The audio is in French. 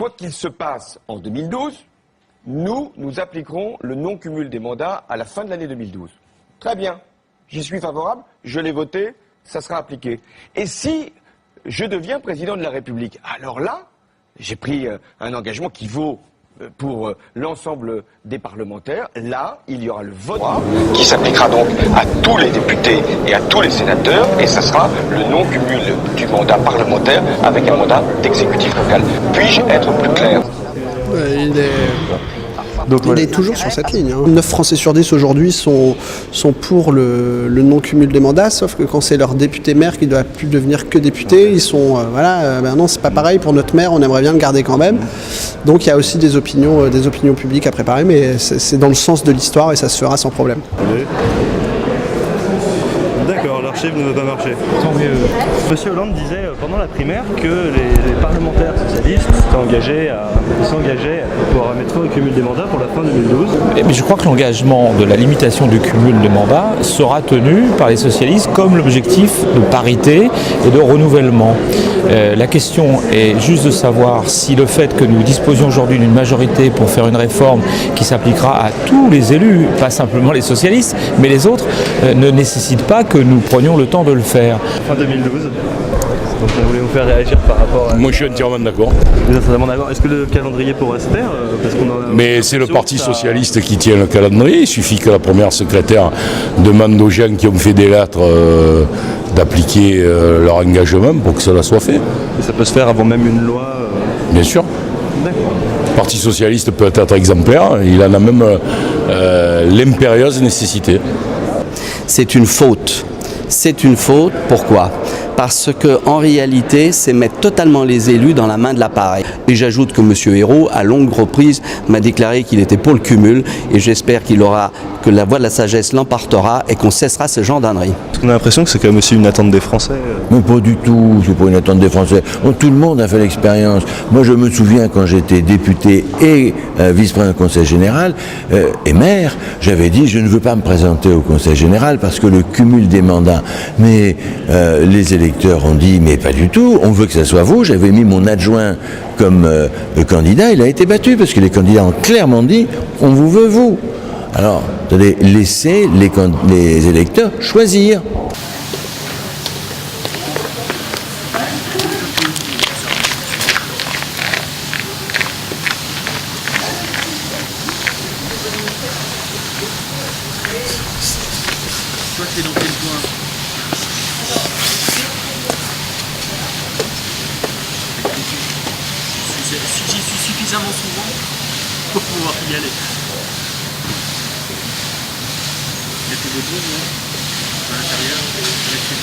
quoi qu'il se passe en 2012, nous appliquerons le non-cumul des mandats à la fin de l'année 2012. Très bien, j'y suis favorable, je l'ai voté, ça sera appliqué. Et si je deviens président de la République, alors là, j'ai pris un engagement qui vaut pour l'ensemble des parlementaires. Là, il y aura le vote qui s'appliquera donc à tous les députés et à tous les sénateurs, et ça sera le non-cumul du mandat parlementaire avec un mandat d'exécutif local. Puis-je être plus clair? Il est toujours sur cette ligne. 9 Français sur 10 aujourd'hui sont pour le non-cumul des mandats, sauf que quand c'est leur député maire qui ne doit plus devenir que député, ils sont non, c'est pas pareil pour notre maire, on aimerait bien le garder quand même. Donc il y a aussi des opinions publiques à préparer, mais c'est dans le sens de l'histoire et ça se fera sans problème. D'accord, l'archive ne veut pas marcher. Monsieur Hollande disait pendant la primaire que les parlementaires socialistes s'engageaient pour mettre fin au cumul des mandats pour la fin 2012. Mais je crois que l'engagement de la limitation du cumul des mandats sera tenu par les socialistes comme l'objectif de parité et de renouvellement. La question est juste de savoir si le fait que nous disposions aujourd'hui d'une majorité pour faire une réforme qui s'appliquera à tous les élus, pas simplement les socialistes, mais les autres, ne nécessite pas que nous prenions le temps de le faire. Fin 2012. Donc on voulait vous faire réagir par rapport à... Moi je suis entièrement d'accord. Vous êtes entièrement d'accord. Est-ce que le calendrier pourra se faire Mais c'est le Parti Socialiste qui tient le calendrier. Il suffit que la première secrétaire demande aux gens qui ont fait des lettres d'appliquer leur engagement pour que cela soit fait. Et ça peut se faire avant même une loi Bien sûr. D'accord. Le Parti Socialiste peut être exemplaire. Il en a même l'impérieuse nécessité. C'est une faute. C'est une faute, pourquoi ? Parce qu'en réalité, c'est mettre totalement les élus dans la main de l'appareil. Et j'ajoute que M. Hérault, à longue reprise, m'a déclaré qu'il était pour le cumul, et j'espère que la voix de la sagesse l'emportera et qu'on cessera ce genre d'ânerie. On a l'impression que c'est quand même aussi une attente des Français. Mais pas du tout, c'est pas une attente des Français. Tout le monde a fait l'expérience. Moi je me souviens quand j'étais député et vice-président du Conseil général et maire, j'avais dit je ne veux pas me présenter au Conseil général parce que le cumul des mandats. Mais les électeurs ont dit mais pas du tout, on veut que ça soit vous. J'avais mis mon adjoint comme candidat, il a été battu parce que les candidats ont clairement dit on vous veut vous. Alors, attendez, laissez les électeurs choisir. Toi, t'es dans quel coin? J'y suis suffisamment souvent pour pouvoir y aller. Il y a tes beaux jours, à l'intérieur, avec